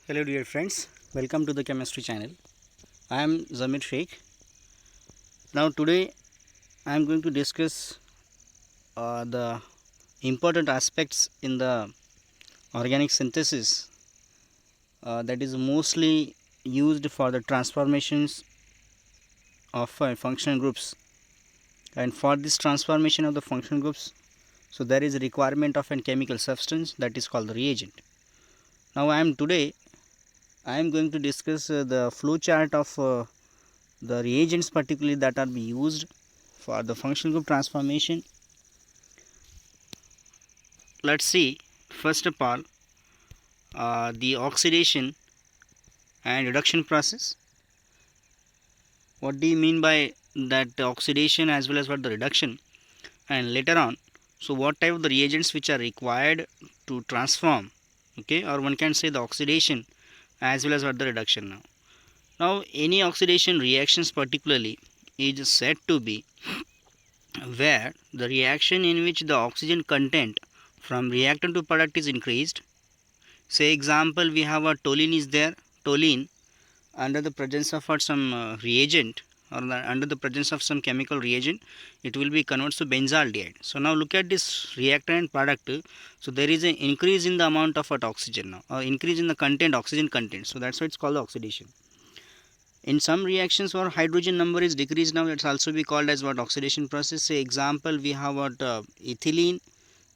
Hello dear friends, welcome to the chemistry channel. I am Zamir Sheikh. Now today I am going to discuss the important aspects in the organic synthesis that is mostly used for the transformations of functional groups, and for this transformation of the functional groups, so there is a requirement of a chemical substance that is called the reagent. Now I am going to discuss the flow chart of the reagents particularly that are being used for the functional group transformation. Let's see first of all the oxidation and reduction process. What do you mean by that oxidation as well as what the reduction, and later on so what type of the reagents which are required to transform, okay, or one can say the oxidation as well as what the reduction. Now any oxidation reactions particularly is said to be where the reaction in which the oxygen content from reactant to product is increased. Say example, we have a toluene is there. Toluene under the presence of some reagent, or under the presence of some chemical reagent, it will be converted to benzaldehyde. So now look at this reactant and product. So there is an increase in the amount of oxygen now, or increase in the content, oxygen content. So that's why it's called oxidation. In some reactions where hydrogen number is decreased, now it's also be called as what oxidation process. Say example, we have what ethylene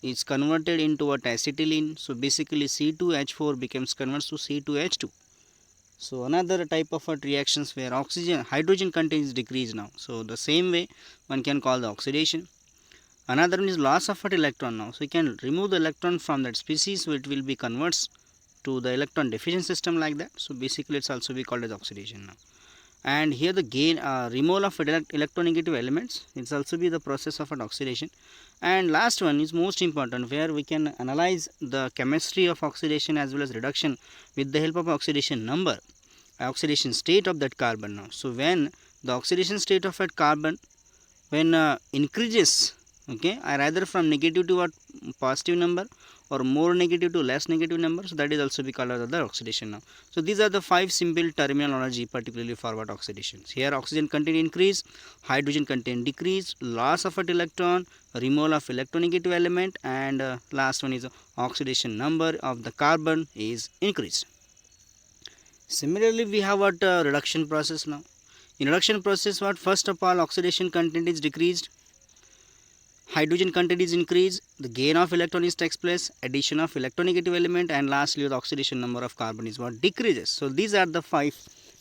is converted into what acetylene. So basically C2H4 becomes converts to C2H2. So another type of what reactions where oxygen hydrogen content is decreased now. So the same way one can call the oxidation. Another one is loss of an electron now. So you can remove the electron from that species, so it will be converts to the electron deficient system like that. So basically it's also be called as oxidation now. And here the gain removal of electronegative elements, it's also be the process of an oxidation. And last one is most important, where we can analyze the chemistry of oxidation as well as reduction with the help of oxidation number, oxidation state of that carbon now. So when the oxidation state of that carbon when increases, okay, or either from negative to what positive number, or more negative to less negative number, so that is also be called as the oxidation now. So these are the 5 simple terminology particularly for what oxidations. Here oxygen content increase, hydrogen content decrease, loss of an electron, removal of electronegative element, and last one is oxidation number of the carbon is increased. Similarly we have what reduction process now. In reduction process, what first of all oxidation content is decreased, hydrogen content is increased, the gain of electron is takes place, addition of electronegative element, and lastly the oxidation number of carbon is what decreases. So these are the 5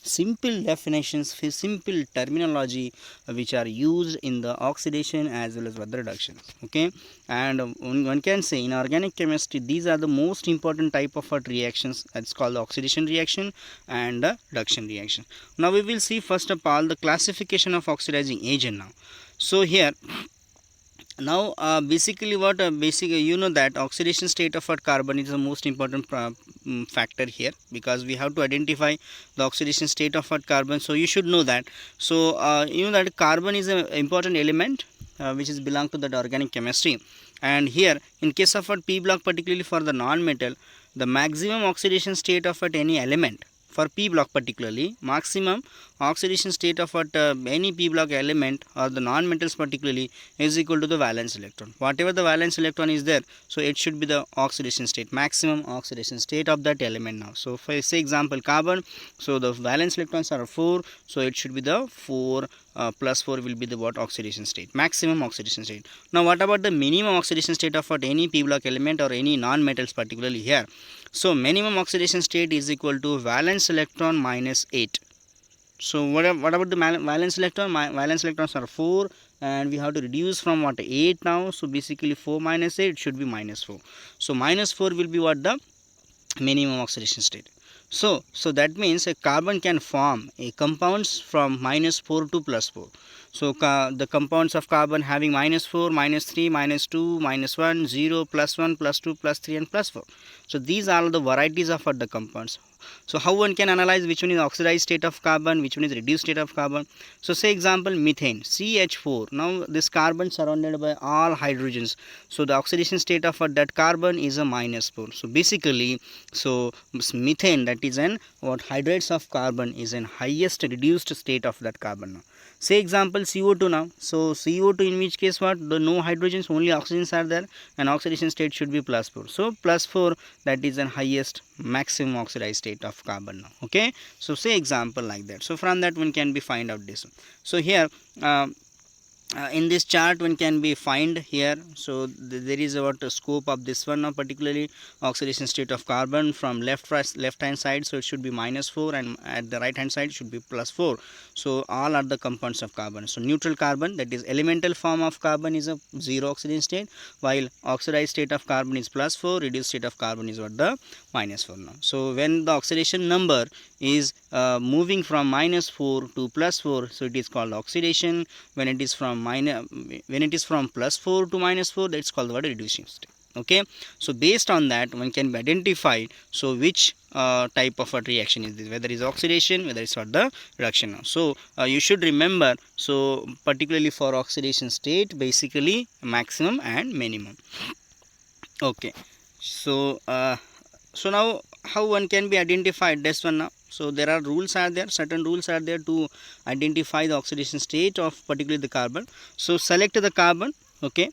simple definitions, simple terminology which are used in the oxidation as well as the reduction. Okay, and one can say in organic chemistry these are the most important type of reactions. That's called the oxidation reaction and the reduction reaction. Now we will see first of all the classification of oxidizing agent now. So here now basically what you know that oxidation state of a carbon is the most important factor here, because we have to identify the oxidation state of a carbon. So you should know that. So you know that carbon is an important element which is belong to that organic chemistry. And here in case of a p block, particularly for the non-metal, the maximum oxidation state of any element for p block, particularly maximum oxidation state of any p block element or the non-metals particularly is equal to the valence electron. Whatever the valence electron is there, so it should be the oxidation state, maximum oxidation state of that element now. So for say example carbon, so the valence electrons are 4, so it should be the 4 plus 4 will be the what oxidation state, maximum oxidation state. Now what about the minimum oxidation state of any p block element or any non-metals particularly here? So minimum oxidation state is equal to valence electron minus 8. So what about the valence electron? Valence electrons are 4 and we have to reduce from what 8 now. So basically 4 minus 8 should be minus 4. So minus 4 will be what the minimum oxidation state. So that means a carbon can form a compounds from minus 4 to plus 4. So the compounds of carbon having -4, -3, -2, -1, 0, +1, +2, +3 and +4. So these are the varieties of the compounds. So how one can analyze which one is oxidized state of carbon, which one is reduced state of carbon? So say example methane, CH4. Now this carbon surrounded by all hydrogens. So the oxidation state of that carbon is a -4. So basically, so methane, that is an what hydrates of carbon, is an highest reduced state of that carbon. Now say example CO2 now. So CO2, in which case what, the no hydrogens, only oxygens are there, and oxidation state should be +4. So +4, that is an highest maximum oxidized state of carbon now. Okay, so say example like that. So from that one can be find out this one. So here in this chart one can be find here. So there is what scope of this one now, particularly oxidation state of carbon from left hand side. So it should be -4, and at the right hand side should be +4. So all are the compounds of carbon. So neutral carbon, that is elemental form of carbon, is a 0 oxidation state, while oxidized state of carbon is +4, reduced state of carbon is what, the -4 now. So when the oxidation number is moving from -4 to +4, so it is called oxidation. When it is from +4 to -4, that's called what, reducing state. Okay, so based on that one can be identified, so which type of a reaction is this, whether it is oxidation, whether it's what, the reduction now. So you should remember, so particularly for oxidation state, basically maximum and minimum. Okay, so so now how one can be identified this one now? So there are rules are there, certain rules are there to identify the oxidation state of particularly the carbon. So select the carbon. Okay,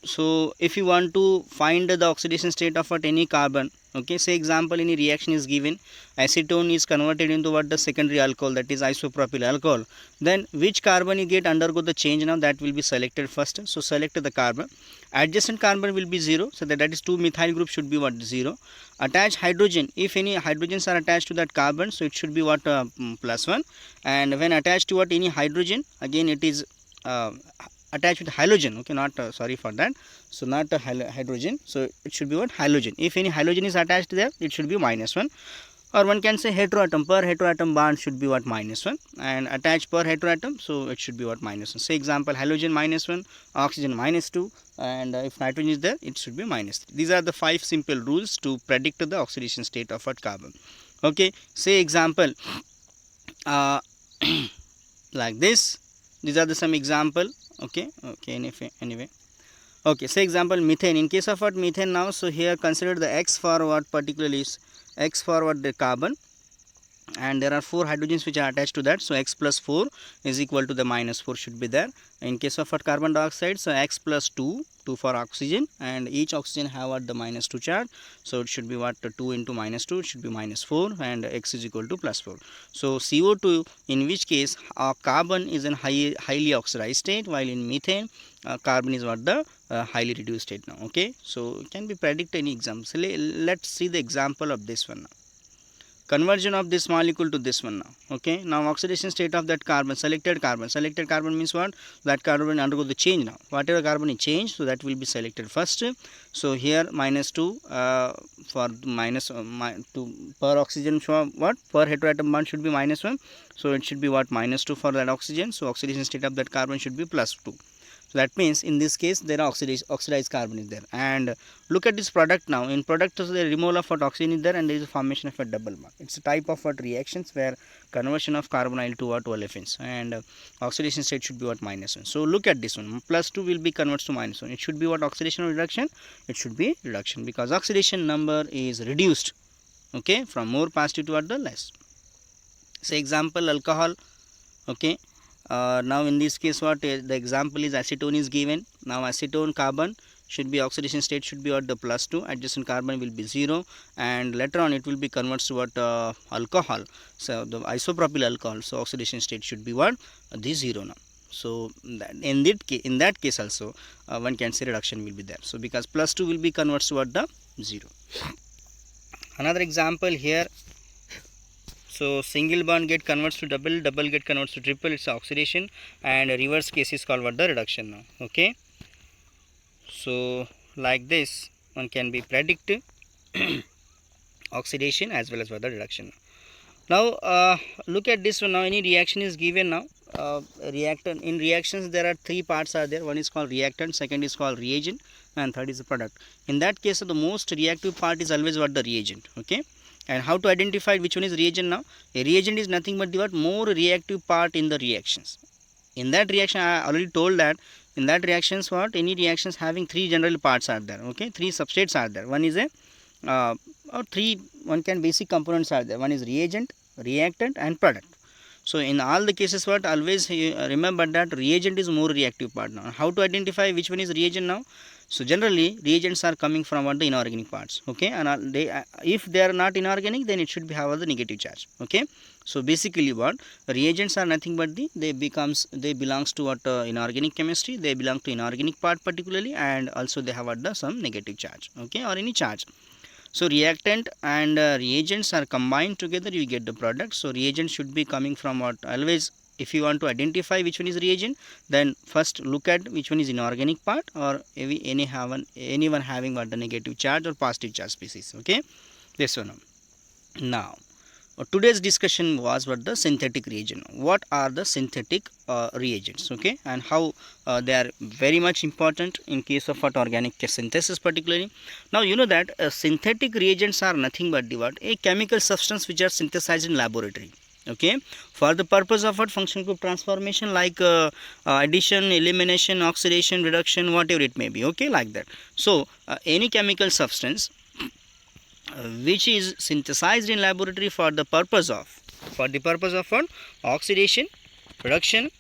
so if you want to find the oxidation state of at any carbon, okay, say example any reaction is given, acetone is converted into what, the secondary alcohol, that is isopropyl alcohol, then which carbon you get undergo the change now, that will be selected first. So select the carbon. Adjacent carbon will be 0, so that is 2 methyl group should be what, 0. Attach hydrogen, if any hydrogens are attached to that carbon, so it should be what, +1. And when attached to what, any hydrogen, again it is attached with halogen. Okay, not sorry for that, so not a hydrogen, so it should be what, halogen. If any halogen is attached there, it should be -1. Or one can say heteroatom, per heteroatom bond should be what, -1, and attached per heteroatom, so it should be what, -1. Say example halogen -1, oxygen -2, and if nitrogen is there, it should be -3. These are the 5 simple rules to predict the oxidation state of a carbon. Okay, say example like this. These are the some example. Okay, anyway. Okay, say example methane. In case of what, methane now, so here consider the X for what, particularly is X for what, the carbon, and there are 4 hydrogens which are attached to that, so X plus 4 is equal to the -4 should be there. In case of what, carbon dioxide, so X plus 2 for oxygen, and each oxygen have what, the -2 charge, so it should be what, 2 into -2, it should be -4, and X is equal to +4. So CO2, in which case carbon is in highly oxidized state, while in methane carbon is what, the highly reduced state now. Okay, so can be predict any example. So let's see the example of this one now. Conversion of this molecule to this one now. Okay, now oxidation state of that carbon, selected carbon means what, that carbon undergo the change now, whatever carbon is changed, so that will be selected first. So here -2 for -2 per oxygen, so what, per heteroatom bond should be -1, so it should be what, -2 for that oxygen, so oxidation state of that carbon should be +2. So that means in this case there are oxidized carbon is there. And look at this product now. In product, so the removal of what, oxygen is there, and there is a formation of a double bond. It's a type of what, reactions where conversion of carbonyl to what, olefins, and oxidation state should be what, -1. So look at this one, +2 will be converted to -1. It should be what, oxidation or reduction? It should be reduction, because oxidation number is reduced, okay, from more positive to what, the less. Say example alcohol. Okay, now in this case what, the example is acetone is given. Now acetone carbon should be, oxidation state should be what, the +2, adjacent carbon will be 0, and later on it will be converted to what, alcohol, so the isopropyl alcohol, so oxidation state should be what, the 0 now. So in that case also one can say reduction will be there, so because +2 will be converted to what, the 0. Another example here. So single bond get converts to double, double get converts to triple, it's oxidation, and reverse case is called what, the reduction now. Okay, so like this one can be predict oxidation as well as what, the reduction. Now look at this one now, any reaction is given now, reactant. In reactions there are three parts are there. One is called reactant, second is called reagent, and third is the product. In that case, the most reactive part is always what? The reagent. Okay. And how to identify which one is reagent now? A reagent is nothing but the what? More reactive part in the reactions. In that reaction, I already told that in that reactions, what? Any reactions having three general parts are there. Okay. Three substrates are there. One is a or three one can basic components are there. One is reagent, reactant, and product. So in all the cases, what? Always remember that reagent is more reactive part. Now how to identify which one is reagent now? So generally reagents are coming from what? The inorganic parts. Okay. And they if they are not inorganic, then it should be have the negative charge. Okay. So basically what? Reagents are nothing but they belongs to what? Inorganic chemistry. They belong to inorganic part particularly, and also they have what? Some negative charge. Okay. Or any charge. So reactant and reagents are combined together, you get the product. So reagent should be coming from what? Always, if you want to identify which one is reagent, then first look at which one is inorganic part, or anyone having what? The negative charge or positive charge species. Okay, this one. Now today's discussion was what? The synthetic reagent. What are the synthetic reagents? Okay, and how they are very much important in case of what? Organic synthesis particularly. Now you know that synthetic reagents are nothing but the what? A chemical substance which are synthesized in laboratory. Okay, for the purpose of what? Functional group transformation, like addition, elimination, oxidation, reduction, whatever it may be. Okay, like that. So any chemical substance which is synthesized in laboratory for the purpose of what? Oxidation, reduction,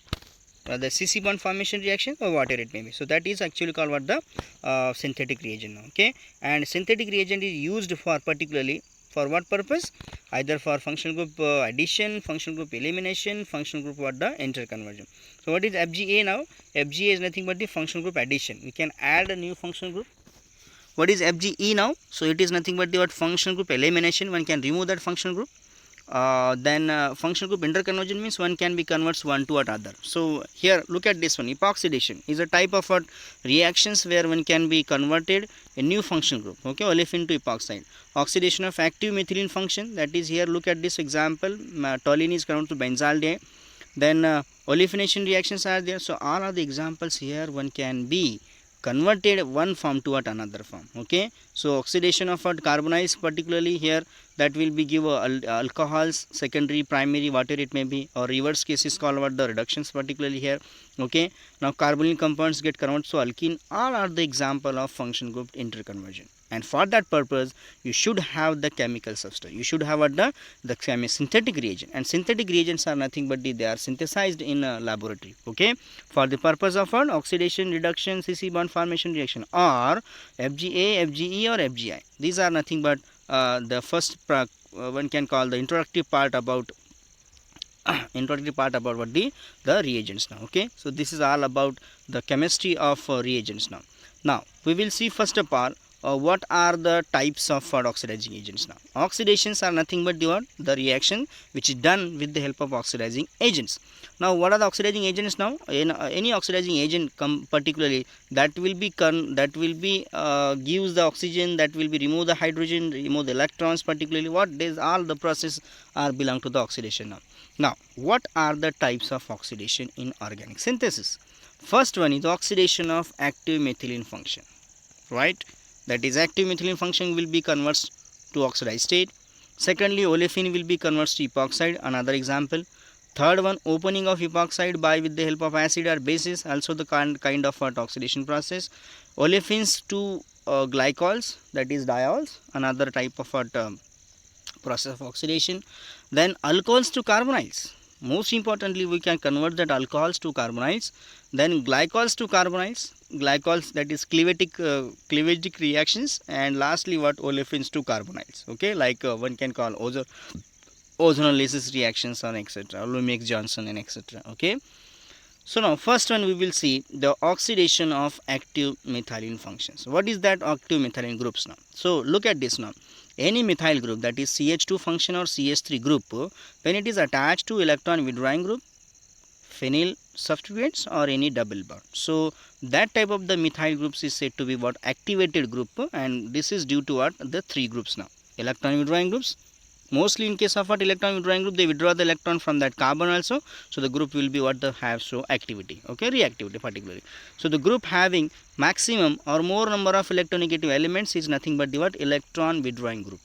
the CC bond formation reaction, or whatever it may be. So that is actually called what? The synthetic reagent. Okay, and synthetic reagent is used for particularly for what purpose? Either for functional group addition, functional group elimination, functional group what? The interconversion. So what is FGA now? FGA is nothing but the functional group addition. We can add a new functional group. What is FGE now? So it is nothing but the what? Functional group elimination. One can remove that functional group. Then functional group interconversion means one can be converts one to other. So here look at this one. Epoxidation is a type of what? Reactions where one can be converted a new functional group. Okay, olefin to epoxide. Oxidation of active methylene function, that is here look at this example. Toluene is converted to benzaldehyde. Then olefination reactions are there. So all are the examples here. One can be converted one form to what? Another form. Okay, so oxidation of what? Carbonides particularly here, that will be give alcohols, secondary, primary, whatever it may be, or reverse case is called what? The reductions particularly here. Okay, now carbonyl compounds get converted to alkene. All are the example of function group interconversion, and for that purpose you should have the chemical substance. You should have what? The synthetic reagent, and synthetic reagents are nothing but they are synthesized in a laboratory. Okay, for the purpose of what? Oxidation, reduction, CC bond formation reaction, or FGA, FGE, or FGI. These are nothing but the first one can call the introductory part about what? The reagents now. Okay, so this is all about the chemistry of reagents now. Now we will see first of all what are the types of oxidizing agents now. Oxidations are nothing but the reaction which is done with the help of oxidizing agents. Now what are the oxidizing agents now? In any oxidizing agent particularly that will be gives the oxygen, that will be remove the hydrogen, remove the electrons particularly. What these all the process are belong to the oxidation now. Now what are the types of oxidation in organic synthesis? First one is oxidation of active methylene function, right? That is active methylene function will be converted to oxidized state. Secondly, olefin will be converted to epoxide, another example. Third one, opening of epoxide by with the help of acid or bases, also the kind of oxidation process. Olefins to glycols, that is diols, another type of process of oxidation. Then alcohols to carbonyls. Most importantly, we can convert that alcohols to carbonyls. Then glycols to carbonyls, glycols, that is cleavagic reactions. And lastly what? Olefins to carbonyls. Okay, like one can call ozonolysis reactions or etc. Lumix-Johnson and etc. Okay, so now first one we will see the oxidation of active methylene functions. What is that active methylene groups now? So look at this now. Any methyl group, that is CH2 function or CH3 group, when it is attached to electron withdrawing group, phenyl substituents, or any double bond, so that type of the methyl groups is said to be what? Activated group, and this is due to what? The three groups now: electron withdrawing groups, Mostly in case of what electron withdrawing group, they withdraw the electron from that carbon also. So the group will be what the have so activity, okay, reactivity particularly. So the group having maximum or more number of electronegative elements is nothing but the what electron withdrawing group.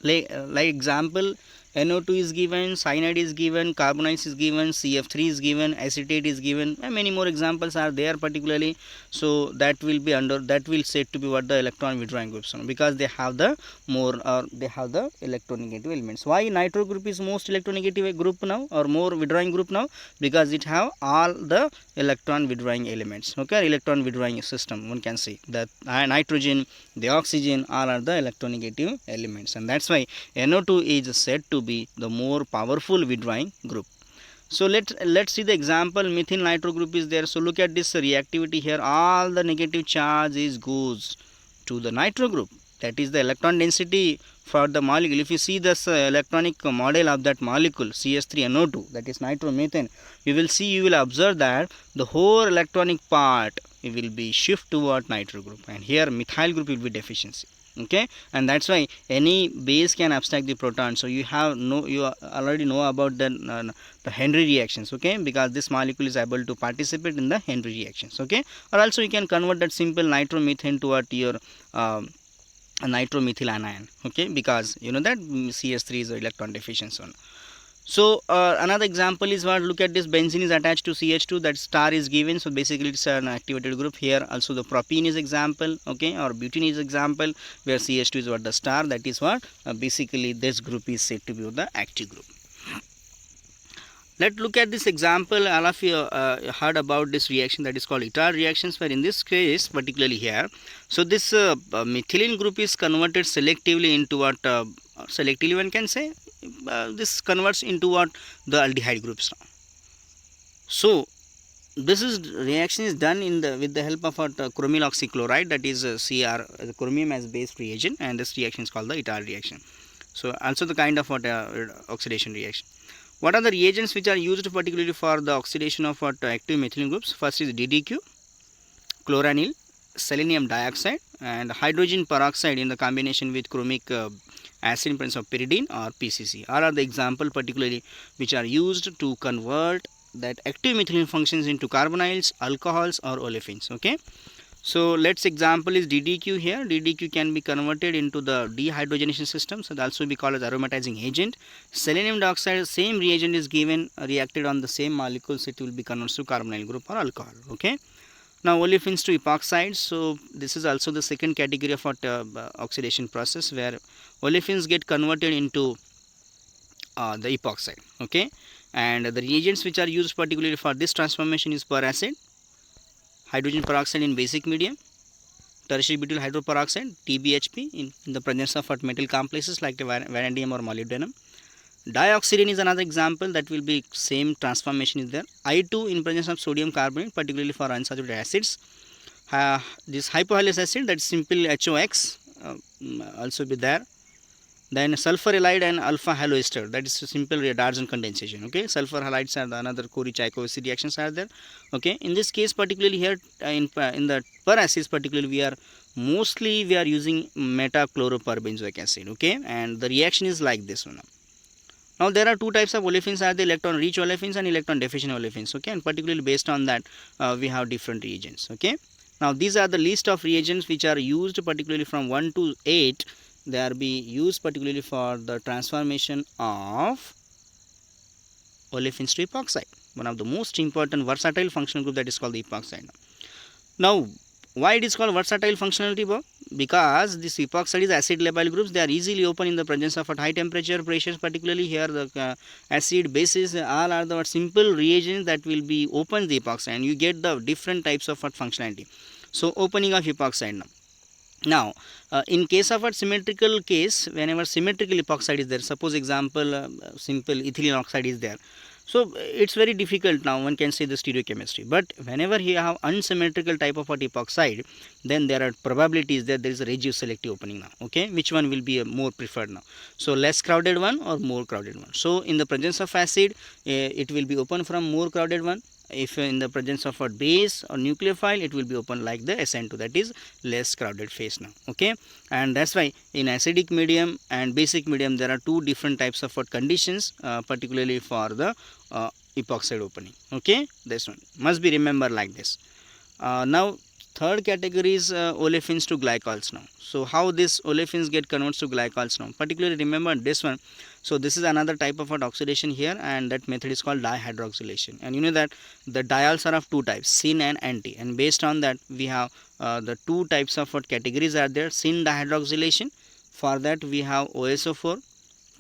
Like example, NO2 is given, cyanide is given, carbonides is given, CF3 is given, acetate is given, and many more examples are there particularly. So that will be under, that will said to be what the electron withdrawing groups, because they have the more, or they have the electronegative elements. Why nitro group is most electronegative group now, or more withdrawing group now? Because it have all the electron withdrawing elements, okay, electron withdrawing system. One can see that nitrogen, the oxygen, all are the electronegative elements, and that's why NO2 is said to be the more powerful withdrawing group. So let's see the example. Methyl nitro group is there. So look at this reactivity here. All the negative charge is goes to the nitro group. That is the electron density for the molecule. If you see this electronic model of that molecule CH3NO2, that is nitromethane, you will see, you will observe that the whole electronic part, it will be shift toward nitro group, and here methyl group will be deficiency. Okay, and that's why any base can abstract the proton. So you already know about the Henry reactions, okay, because this molecule is able to participate in the Henry reactions, okay, or also you can convert that simple nitromethane to what your nitromethyl anion, okay, because you know that CH3 is electron deficient one. So another example is what, look at this, benzene is attached to CH2, that star is given, so basically it's an activated group. Here also the propene is example, okay, or butene is example, where CH2 is what the star, that is what basically this group is said to be the active group. Let's look at this example. All of you heard about this reaction that is called Itard reactions, where in this case particularly here, so this methylene group is converted selectively into what, selectively one can say, this converts into what, the aldehyde groups now. So this is reaction is done in the with the help of what, chromyl oxychloride, that is Cr, the chromium as base reagent, and this reaction is called the Itard reaction. So also the kind of what oxidation reaction. What are the reagents which are used particularly for the oxidation of what active methylene groups? First is DDQ, chloranil, selenium dioxide, and hydrogen peroxide in the combination with chromic acid in presence of pyridine or PCC. All are the example particularly which are used to convert that active methylene functions into carbonyls, alcohols, or olefins. Okay. So let's example is DDQ here. DDQ can be converted into the dehydrogenation system, so that also be called as aromatizing agent. Selenium dioxide, same reagent is given, reacted on the same molecules, it will be converted to carbonyl group or alcohol. Okay. Now olefins to epoxides. So this is also the second category of what oxidation process, where olefins get converted into the epoxide. Okay, and the reagents which are used particularly for this transformation is peracid, hydrogen peroxide in basic medium, tertiary butyl hydroperoxide TBHP in the presence of what metal complexes like vanadium or molybdenum. Dioxidine is another example, that will be same transformation is there. I2 in presence of sodium carbonate, particularly for unsaturated acids. This hypohalous acid, that is simple HOX, also be there. Then sulfur halide and alpha haloester, that is simple Darjan condensation. Okay, sulfur halides are the another Curie-Tchaikovsky reactions are there. Okay, in this case particularly here in the peracids particularly we are using metachloroperbenzoic acid. Okay, and the reaction is like this one. Now there are two types of olefins, are the electron rich olefins and electron deficient olefins. Okay, and particularly based on that we have different reagents. Okay, now these are the list of reagents which are used particularly from 1 to 8. They are be used particularly for the transformation of olefins to epoxide, one of the most important versatile functional group, that is called the epoxide. Now why it is called versatile functionality, because this epoxide is acid labile groups, they are easily open in the presence of at high temperature pressures, particularly here the acid bases all are the simple reagents that will be open the epoxide, and you get the different types of functionality. So opening of epoxide now in case of a symmetrical case, whenever symmetrical epoxide is there, suppose example simple ethylene oxide is there, so it's very difficult now one can say the stereochemistry. But whenever you have unsymmetrical type of epoxide, then there are probabilities that there is a reduced selective opening now. Okay, which one will be more preferred now? So less crowded one or more crowded one? So in the presence of acid it will be open from more crowded one, if in the presence of a base or nucleophile, it will be open like the SN2, that is less crowded phase now. Okay, and that's why in acidic medium and basic medium there are two different types of conditions, particularly for the epoxide opening. Okay, this one must be remembered like this. Now third category is olefins to glycols now. So how this olefins get converted to glycols now, particularly remember this one. So this is another type of oxidation here, and that method is called dihydroxylation. And you know that the diols are of two types, syn and anti, and based on that we have the two types of categories are there. Syn dihydroxylation, for that we have OSO4,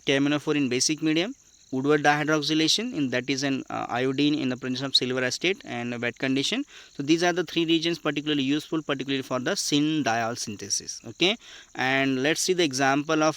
KMNO4 in basic medium, Woodward dihydroxylation, in that is an iodine in the presence of silver acetate and a wet condition. So these are the three regions particularly useful, particularly for the syn diol synthesis. Okay, and let's see the example of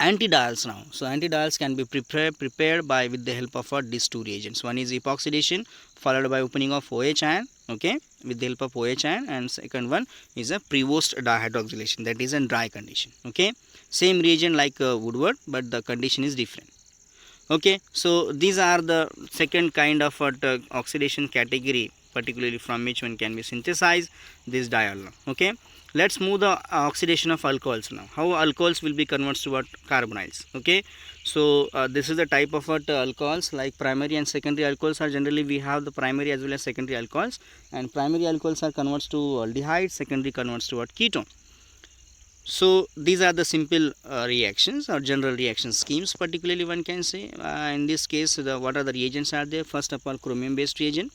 antidiols now. So antidiols can be prepared by with the help of these two reagents. One is epoxidation followed by opening of OH ion, okay, with the help of OH ion, and second one is a Prevost dihydroxylation, that is in dry condition. Okay, same reagent like Woodward, but the condition is different. Okay, so these are the second kind of oxidation category, particularly from which one can be synthesized this diol. Okay, let's move the oxidation of alcohols now. How alcohols will be converted to what? Carbonyls. Okay, so this is the type of alcohols, like primary and secondary alcohols are generally we have the primary as well as secondary alcohols, and primary alcohols are converted to aldehyde, secondary converts to what? Ketone. So these are the simple reactions or general reaction schemes, particularly one can say. In this case, what are the reagents are there? First of all, chromium based reagent,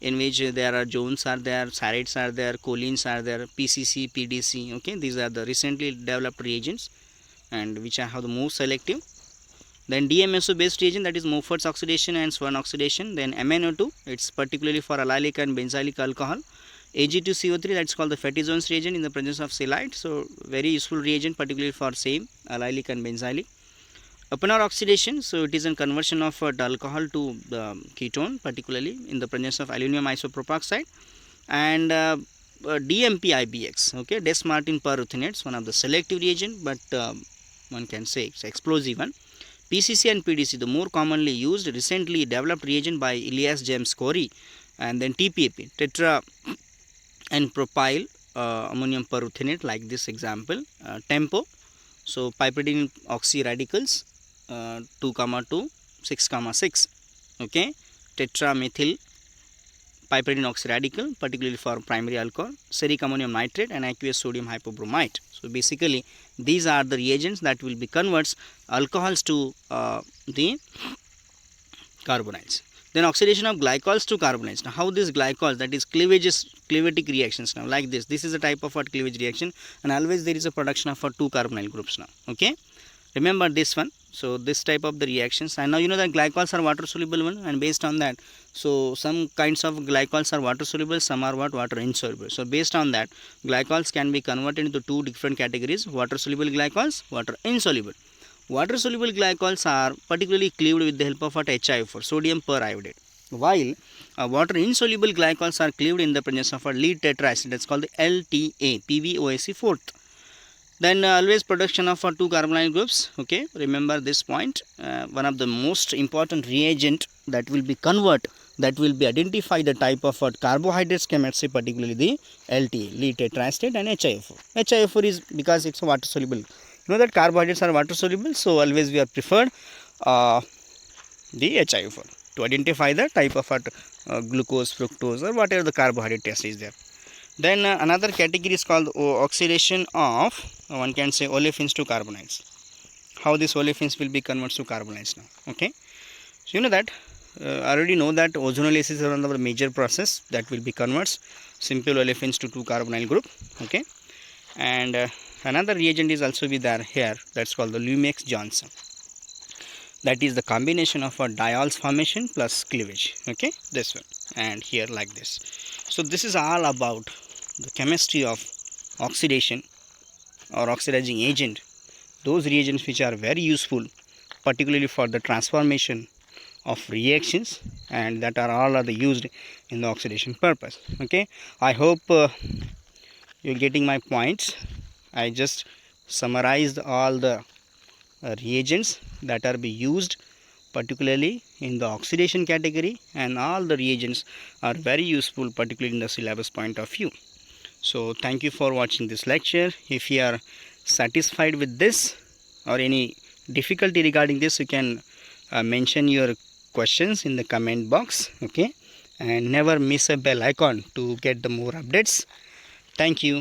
in which there are Jones are there, Sarites are there, Cholines are there, PCC, PDC. Okay, these are the recently developed reagents and which are the most selective. Then DMSO based reagent, that is Moffat's oxidation and Swan oxidation. Then MnO2, it's particularly for allylic and benzylic alcohol. Ag2CO3, that's called the fatty zones reagent in the presence of halide. So very useful reagent, particularly for same allylic and benzylic. Oppenauer oxidation, so it is a conversion of alcohol to ketone, particularly in the presence of aluminum isopropoxide. And DMP-IBX, okay, Des Martin perruthenate, one of the selective reagent, but one can say it's explosive one. PCC and PDC, the more commonly used recently developed reagent by Elias James Corey. And then TPAP, tetra and propyl ammonium perruthenate, like this example. Tempo, so piperidine oxy radicals 2,2, 6,6, okay, tetramethyl piperidine oxy radical, particularly for primary alcohol, steric ammonium nitrate and aqueous sodium hypobromite. So basically these are the reagents that will be converts alcohols to the carbonyls. Then oxidation of glycols to carbonyls. Now how this glycols, that is cleavatic reactions now, like this. This is a type of cleavage reaction, and always there is a production of two carbonyl groups now. Okay, remember this one. So this type of the reactions, and now you know that glycols are water soluble one, and based on that, so some kinds of glycols are water soluble, some are water insoluble. So based on that, glycols can be converted into two different categories: water soluble glycols, water insoluble. Water soluble glycols are particularly cleaved with the help of HiO4, sodium periodate, while water insoluble glycols are cleaved in the presence of a lead tetraacid, that's called the LTA, PVOSE fourth. Then always production of two carbonyl groups. Okay, remember this point. One of the most important reagent that will be convert, that will be identify the type of carbohydrates chemistry, particularly the LTA, lead tetraacid, and HiO4. HiO4 is because it's a water soluble. You know that carbohydrates are water soluble, so always we are preferred the HiO4 to identify the type of glucose, fructose, or whatever the carbohydrate test is there. Then another category is called oxidation of one can say olefins to carbonyls. How this olefins will be converted to carbonyls now. Okay, so you know that already know that ozonolysis is one of the major process that will be converts simple olefins to 2-carbonyl group. Okay, and another reagent is also be there here, that's called the Lumex Johnson. That is the combination of a diols formation plus cleavage. Okay, this one and here like this. So this is all about the chemistry of oxidation or oxidizing agent, those reagents which are very useful, particularly for the transformation of reactions, and that are all used in the oxidation purpose. Okay, I hope you're getting my points. I just summarized all the reagents that are be used particularly in the oxidation category, and all the reagents are very useful, particularly in the syllabus point of view. So thank you for watching this lecture. If you are satisfied with this or any difficulty regarding this, you can mention your questions in the comment box, okay, and never miss a bell icon to get the more updates. Thank you.